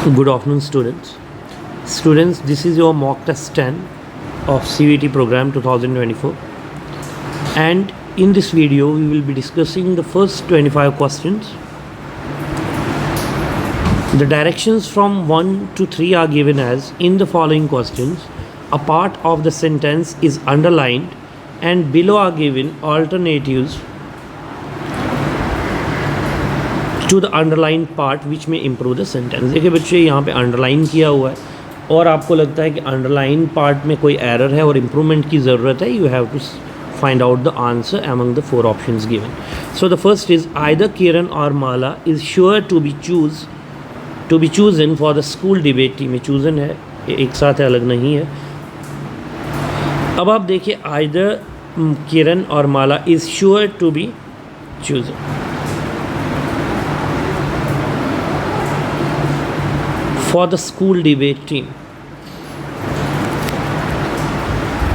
Good afternoon, students. Students, this is your mock test 10 of CVT program 2024. And in this video, we will be discussing the first 25 questions. The directions from 1 to 3 are given as in the following questions. A part of the sentence is underlined and below are given alternatives to the underline part which may improve the sentence. देखिए बच्चे, यहाँ पे underline किया हुआ है और आपको लगता है कि अंडरलाइन पार्ट में कोई एरर है और इम्प्रूवमेंट की ज़रूरत है। You have to find out the answer among the 4 options given. So the first is either Kiran or Mala is sure to be chosen for the school debate team. में chosen है, एक साथ है, अलग नहीं है। अब आप देखिए, either Kiran or Mala is sure to be chosen for the school debate team.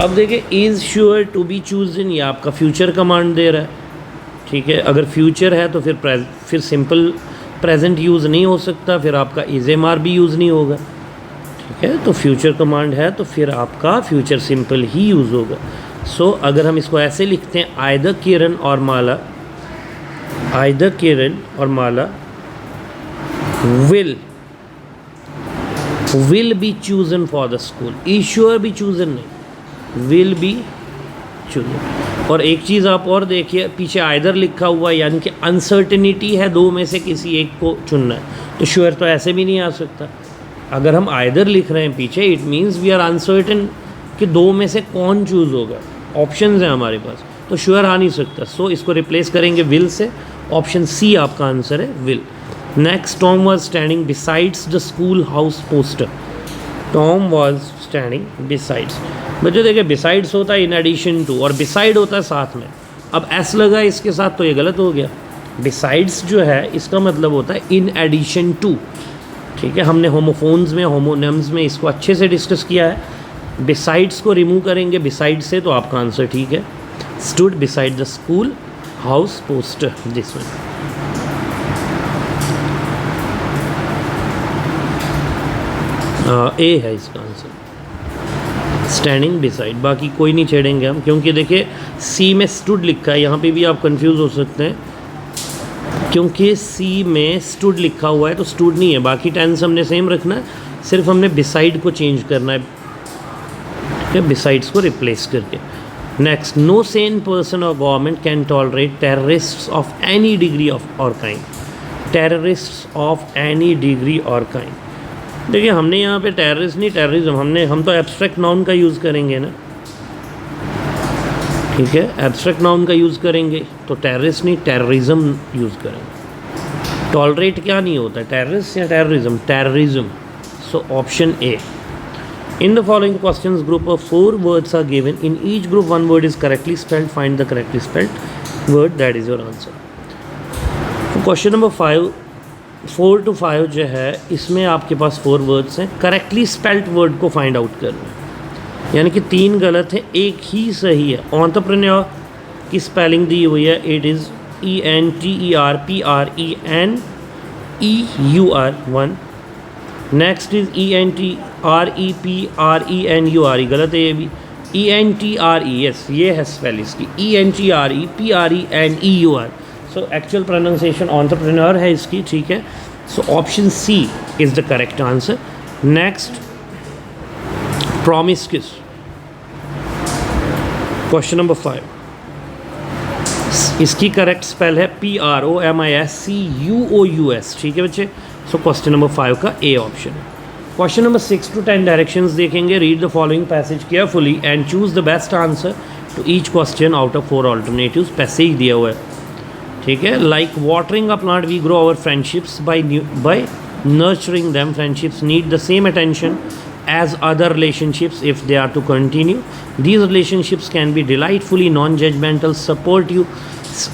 अब देखिए, is sure to be chosen, ये आपका फ्यूचर कमांड दे रहा है। ठीक है, अगर फ्यूचर है तो फिर सिंपल प्रेजेंट यूज़ नहीं हो सकता, फिर आपका इज़ एम आर भी यूज़ नहीं होगा। ठीक है, तो फ्यूचर कमांड है तो फिर आपका फ्यूचर सिंपल ही यूज़ होगा। सो अगर हम इसको ऐसे लिखते हैं, either Kiran or Mala will be chosen for the school। is sure be chosen नहीं, will be chosen। और एक चीज़ आप और देखिए, पीछे आइदर लिखा हुआ है, यानी कि अनसर्टेनिटी है, दो में से किसी एक को चुनना है। तो श्योर तो ऐसे भी नहीं आ सकता। अगर हम आइदर लिख रहे हैं पीछे, it means we are uncertain कि दो में से कौन चूज़ होगा। ऑप्शंस हैं हमारे पास, तो श्योर आ नहीं सकता। सो इसको रिप्लेस करेंगे विल से। ऑप्शन सी आपका आंसर है, will. Next, Tom was standing besides the school house poster। Tom was standing besides। बच्चों देखिए, besides होता है in addition to और beside होता है साथ में। अब s लगा इसके साथ तो ये गलत हो गया। besides जो है इसका मतलब होता है in addition to। ठीक है, हमने होमोफोन्स में, होमोनिम्स में इसको अच्छे से डिस्कस किया है। besides को रिमूव करेंगे beside से, तो आपका आंसर ठीक है। stood beside the school house poster, this one। ए है इसका आंसर, स्टैंडिंग बिसाइड। बाकी कोई नहीं छेड़ेंगे हम, क्योंकि देखिए सी में स्टूड लिखा है, यहाँ पे भी आप कंफ्यूज हो सकते हैं क्योंकि सी में स्टूड लिखा हुआ है तो स्टूड नहीं है। बाकी टेंस हमने सेम रखना है, सिर्फ हमने बिसाइड को चेंज करना है। ठीक है, बिसाइड्स को रिप्लेस करके। Next, no sane person or government can tolerate terrorists of any degree of or kind. Terrorists of any degree or kind. देखिए, हमने यहाँ पे टेररिस्ट नहीं, टेररिज्म हम तो एब्स्ट्रैक्ट नाउन का यूज़ करेंगे ना। ठीक है, एब्स्ट्रैक्ट नाउन का यूज़ करेंगे तो टेररिस्ट नहीं, टेररिज्म यूज़ करेंगे। टॉलरेट क्या नहीं होता, टेररिस्ट या terrorism? Terrorism. So option A. In the following questions group of 4 words are given. In each group 1 word is correctly spelled. Find the correctly spelled word, that is your answer. Question number 4 to 5 जो है, इसमें आपके पास 4 words हैं। Correctly spelled word को find out करना है, यानी कि 3 गलत है, एक ही सही है। एंटरप्रेन्योर की स्पेलिंग दी हुई है, it is ENTERPRENEUR 1। Next is ENTREPRENURE, गलत है ये भी। ENTRE, यस ये है स्पेल इसकी, ENTREPRENEUR। So actual pronunciation entrepreneur है इसकी। ठीक है, so option C is the correct answer. Next, promiscuous. Question number 5, इसकी करेक्ट स्पेल है PROMISCUOUS। ठीक है बच्चे, सो क्वेश्चन नंबर 5 का ए ऑप्शन है। क्वेश्चन नंबर 6 to 10 डायरेक्शंस देखेंगे। Read the following passage carefully and choose the best answer to each question out of 4 alternatives. Passage दिया हुआ है। ठीक है, like watering a plant we grow our friendships by nurturing them. Friendships need the same attention as other relationships if they are to continue. These relationships can be delightfully non judgmental, supportive,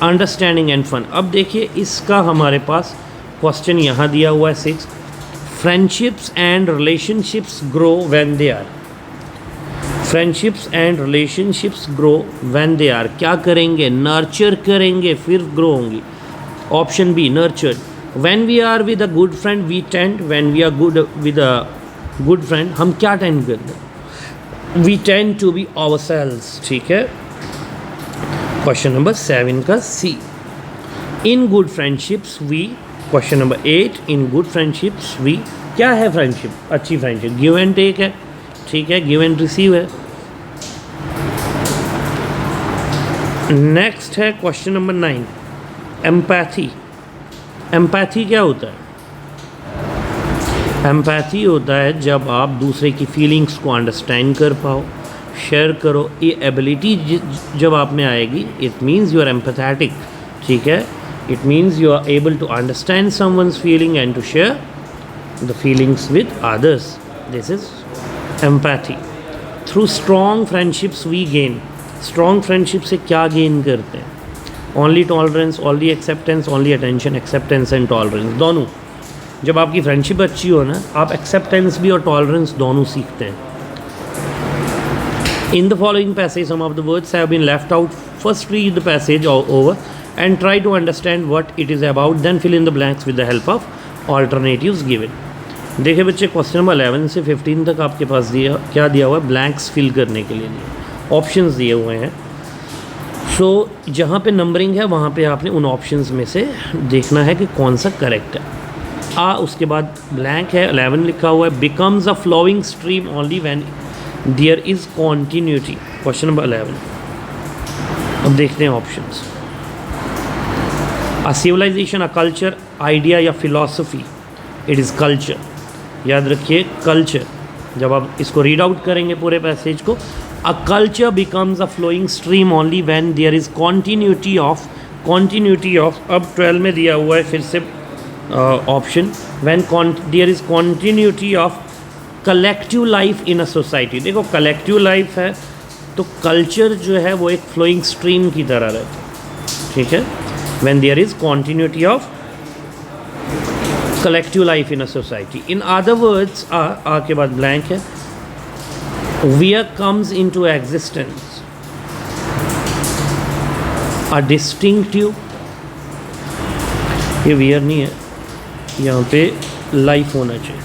understanding and fun. अब देखिए, इसका हमारे पास question यहाँ दिया हुआ है 6। Friendships and relationships grow when they are. Friendships and relationships grow when they are, क्या करेंगे? नर्चर करेंगे, फिर ग्रो होंगी। Option B, nurture. When we are with a good friend we tend, when we are good with a good friend हम क्या tend करते हैं? We tend to be ourselves, ठीक है। क्वेश्चन नंबर 7 का C. In good friendships we, question number 8, in good friendships we, क्या है friendship? अच्छी फ्रेंडशिप गिव एंड टेक है, ठीक है, गिव एंड रिसीव है। नेक्स्ट है क्वेश्चन नंबर 9, एम्पैथी। एम्पैथी क्या होता है? एम्पैथी होता है जब आप दूसरे की फीलिंग्स को अंडरस्टैंड कर पाओ, शेयर करो। ये एबिलिटी जब आप में आएगी, it means you are empathetic, ठीक है। It means you are able to understand someone's feeling and to share the feelings with others. This is empathy. Through strong friendships we gain. Strong friendship से क्या gain करते हैं? Only tolerance, only acceptance, only attention, acceptance and tolerance, दोनों। जब आपकी friendship अच्छी हो ना, आप एक्सेप्टेंस भी और टॉलरेंस दोनों सीखते हैं। In the following passage, some of the words have been left out. First read the passage over and try to understand what it is about, then fill in the blanks with the help of alternatives given. देखिए बच्चे, question number 11 से 15 तक आपके पास दिया क्या दिया हुआ है? ब्लैंक्स फिल करने के लिए ऑप्शंस दिए हुए हैं। सो जहाँ पे नंबरिंग है वहाँ पे आपने उन ऑप्शंस में से देखना है कि कौन सा करेक्ट है। उसके बाद ब्लैंक है, 11 लिखा हुआ है, becomes a flowing stream only when there is continuity. Question number 11। अब देखते हैं options. A civilisation, a culture, idea या फिलॉसफी? It is culture. याद रखिए कल्चर। जब आप इसको रीड आउट करेंगे पूरे पैसेज को, a culture becomes a flowing stream only when there is continuity of, अब 12 में दिया हुआ है फिर से option, when there is continuity of collective life in a society. देखो कलेक्टिव लाइफ है तो कल्चर जो है वो एक फ्लोइंग स्ट्रीम की तरह रहता है, ठीक है। When there is continuity of collective life in a society. In other words, के बाद blank है, where comes into existence a distinctive, ये where नहीं है, यहाँ पे life होना चाहिए।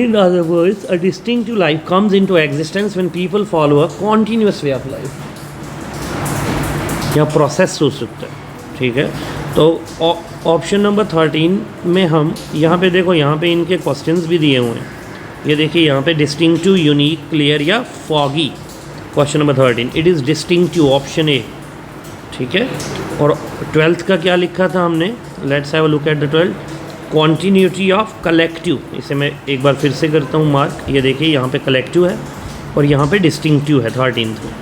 In other words, a distinctive life comes into existence when people follow a continuous way of life. या प्रोसेस हो सकता है, ठीक है। तो ऑप्शन नंबर 13 में हम यहाँ पे देखो, यहाँ पे इनके क्वेश्चंस भी दिए हुए हैं। ये देखिए यहाँ पे डिस्टिंक्टिव, यूनिक, क्लियर या foggy. Question number 13 it is distinctive, option A, ठीक है। और 12th का क्या लिखा था हमने? Let's have a look at the 12th। Continuity of collective, इसे मैं एक बार फिर से करता हूँ मार्क। ये देखिए यहाँ पे कलेक्टिव है और यहाँ पे डिस्टिंक्टिव है 13th में।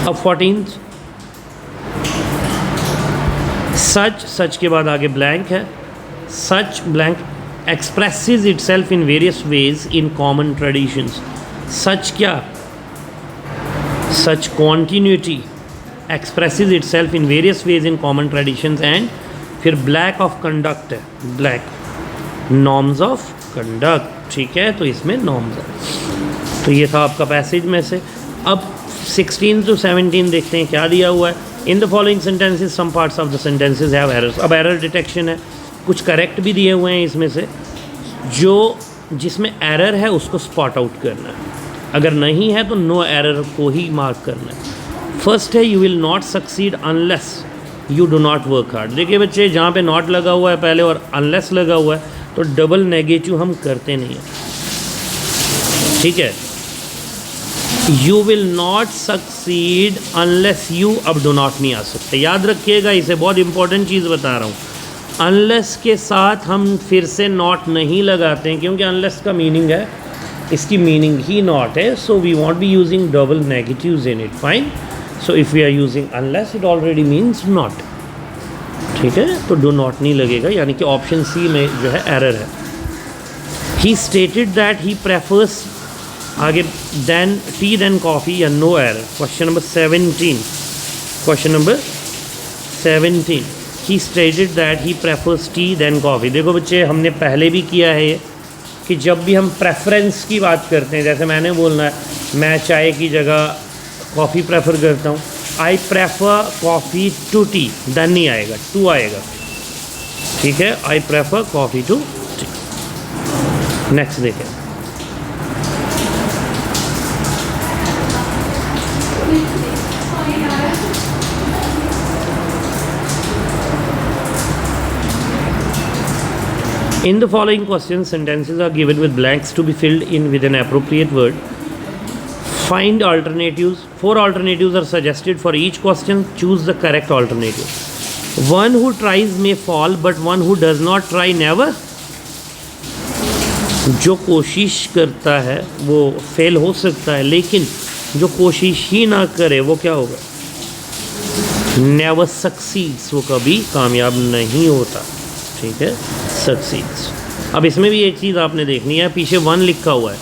अब 14th, सच के बाद आगे ब्लैंक है। Such blank expresses itself in various ways in common traditions. Such क्या? Such continuity expresses itself in various ways in common traditions. And फिर ब्लैक ऑफ कंडक्ट है, ब्लैक नॉर्म्स ऑफ कंडक्ट, ठीक है। तो इसमें नॉर्म्स है। तो ये था आपका पैसेज में से। अब 16 to 17 देखते हैं क्या दिया हुआ है। In the following sentences some parts of the sentences have errors. अब एरर डिटेक्शन है, कुछ करेक्ट भी दिए हुए हैं इसमें से। जो जिसमें एरर है उसको स्पॉट आउट करना है, अगर नहीं है तो नो एरर को ही मार्क करना है। फर्स्ट है, you will not succeed unless you do not work hard. देखिए बच्चे, जहाँ पे नॉट लगा हुआ है पहले और अनलेस लगा हुआ है तो डबल नेगेटिव हम करते नहीं हैं, ठीक है। You will not succeed unless you, अब डो नॉट नहीं आ सकते, याद रखिएगा, इसे बहुत इंपॉर्टेंट चीज़ बता रहा हूँ। अनलेस के साथ हम फिर से नॉट नहीं लगाते हैं क्योंकि अनलेस का मीनिंग है, इसकी मीनिंग ही नॉट है। So we won't be using double negatives in it, fine. So if we are using unless it already means not, ठीक है। तो डो नॉट नहीं लगेगा, यानी कि ऑप्शन सी में जो है एरर है। He stated that he prefers, आगे देन टी देन कॉफ़ी या no error. Question number 17, question number 17, he stated that he prefers tea than coffee. देखो बच्चे, हमने पहले भी किया है कि जब भी हम प्रेफरेंस की बात करते हैं, जैसे मैंने बोलना है मैं चाय की जगह कॉफ़ी प्रेफर करता हूँ, I prefer coffee to tea, than नहीं आएगा, टू आएगा। ठीक है, I prefer coffee to tea. Next देखें, in the following questions, sentences are given with blanks to be filled in with an appropriate word. Find alternatives. 4 alternatives are suggested for each question. Choose the correct alternative. One who tries may fall, but one who does not try never. जो कोशिश करता है वो fail हो सकता है, लेकिन जो कोशिश ही ना करे वो क्या होगा? नेवर सक्सीड्स, वो कभी कामयाब नहीं होता। ठीक है, सक्सीड्स। अब इसमें भी एक चीज़ आपने देखनी है, पीछे 1 लिखा हुआ है,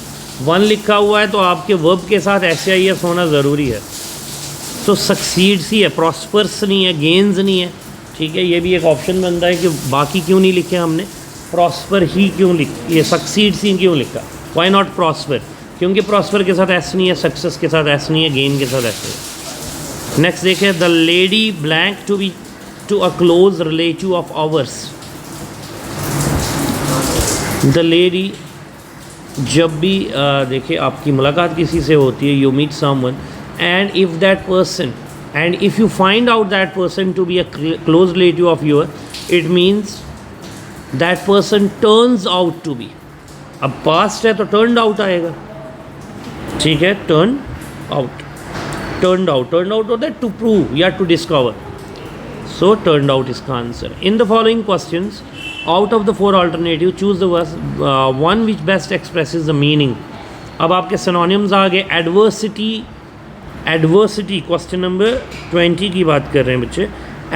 1 लिखा हुआ है तो आपके वर्ब के साथ SIS होना ज़रूरी है। तो सक्सीड्स ही है, प्रॉस्पर्स नहीं है, गेन्स नहीं है। ठीक है, ये भी एक ऑप्शन बनता है कि बाकी क्यों नहीं लिखे हमने, प्रॉस्पर ही क्यों ये सक्सीड्स ही क्यों लिखा, वाई नॉट प्रॉस्पर? क्योंकि प्रॉस्पर के साथ S नहीं है, सक्सेस के साथ S नहीं है, गेन के साथ S है। नेक्स्ट देखें, the lady blank to a close relative of ours. The lady, जब भी देखिए आपकी मुलाकात किसी से होती है, you meet someone and if that person and if you find out that person to be a close relative of your, it means that person turns out to be. अब पास्ट है तो टर्न्ड आउट आएगा। ठीक है, turn out, turned out होता है to prove या to discover. So turned out इसका answer. In the following questions, out of the 4 alternative, choose the one which best expresses the meaning. अब आपके synonyms आ गए। एडवर्सिटी क्वेश्चन नंबर 20 की बात कर रहे हैं बच्चे।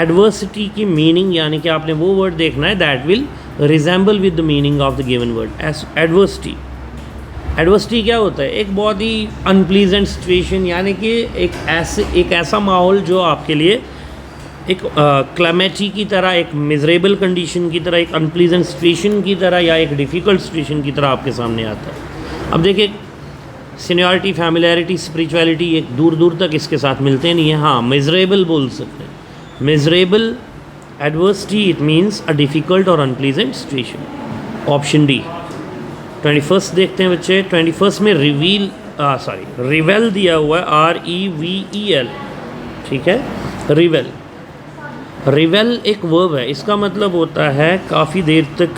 एडवर्सिटी की मीनिंग यानी कि आपने वो वर्ड देखना है that will resemble with the meaning of the given word. Adversity, adversity क्या होता है? एक बहुत ही अनप्लीजेंट सिचुएशन, यानी कि एक ऐसा माहौल जो आपके लिए एक क्लैमेटी की तरह, एक मिजरेबल कंडीशन की तरह, एक अनप्लीजेंट सिचुएशन की तरह या एक डिफ़िकल्ट सिचुएशन की तरह आपके सामने आता है। अब देखिए, सीनियरिटी, फैमिलियरिटी, स्पिरिचुअलिटी एक दूर दूर तक इसके साथ मिलते नहीं हैं। हाँ, मिजरेबल बोल सकते हैं। Miserable adversity, it means a difficult और अनप्लीजेंट सिचुएशन। Option D. 21 देखते हैं बच्चे। 21 में रिवेल दिया हुआ है, REVEL। ठीक है, रिवेल। रिवेल एक वर्ब है, इसका मतलब होता है काफ़ी देर तक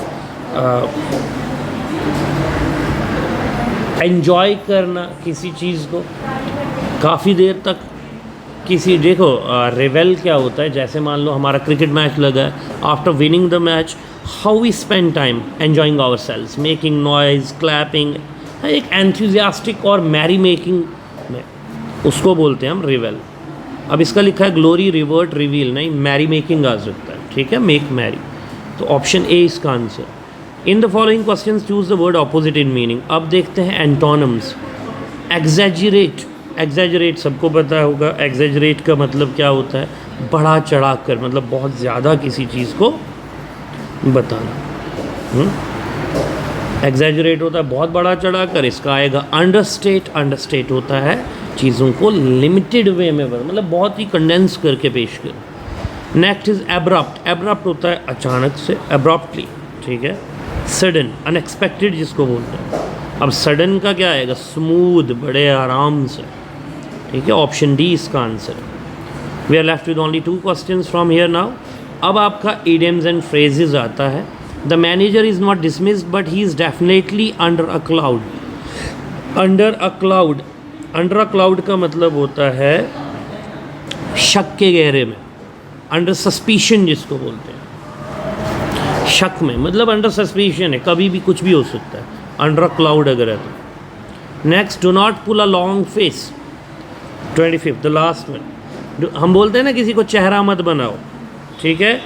एंजॉय करना किसी चीज़ को, काफ़ी देर तक किसी, देखो रिवेल क्या होता है, जैसे मान लो हमारा क्रिकेट मैच लगा है, after winning the match how we spend time enjoying ourselves, making noise, clapping, एक एंथुजियास्टिक और मैरी मेकिंग में, उसको बोलते हैं हम रिवेल। अब इसका लिखा है ग्लोरी, रिवर्ट, रिवील, नहीं, मैरी मेकिंग आ सकता है। ठीक है, मेक मैरी। तो ऑप्शन ए इसका answer. In the following questions choose the word opposite in meaning. अब देखते हैं एंटोनिम्स। एग्जैजरेट, एग्जैजरेट सबको पता होगा। एग्जैजरेट का मतलब क्या होता है? बढ़ा चढ़ा कर, मतलब बहुत ज़्यादा किसी चीज़ को बताना। एग्जैजरेट होता है बहुत बड़ा चढ़ा कर। इसका आएगा अंडरस्टेट। अंडरस्टेट होता है चीज़ों को लिमिटेड वे में, मतलब बहुत ही कंडेंस करके पेश कर। Next is abrupt. एब्रप्ट होता है अचानक से, एब्रप्टली। ठीक है, सडन, अनएक्सपेक्टेड जिसको बोलते हैं। अब सडन का क्या आएगा? स्मूथ, बड़े आराम से। ठीक है, ऑप्शन डी इसका answer. We are left with only 2 questions from here now. अब आपका इडियम्स एंड फ्रेजेस आता है। The manager is not dismissed but he is definitely under a cloud. Under a cloud, under a cloud का मतलब होता है शक के गहरे में। अंडर सस्पिशन जिसको बोलते हैं, शक में, मतलब अंडर सस्पिशन है, कभी भी कुछ भी हो सकता है अंडर अ क्लाउड अगर है तो। Next, do not pull a long face. 25 the last one. हम बोलते हैं ना किसी को चेहरा मत बनाओ। ठीक है,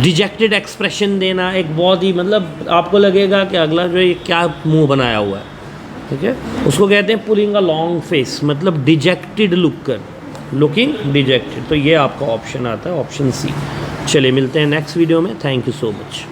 डिजेक्टेड एक्सप्रेशन देना, एक बहुत ही, मतलब आपको लगेगा कि अगला जो ये क्या मुंह बनाया हुआ है। ठीक है, उसको कहते हैं पुलिंग अ लॉन्ग फेस, मतलब डिजेक्टेड लुक कर, लुकिंग डिजेक्टेड। तो ये आपका ऑप्शन आता है, ऑप्शन सी। चलिए मिलते हैं नेक्स्ट वीडियो में। Thank you so much.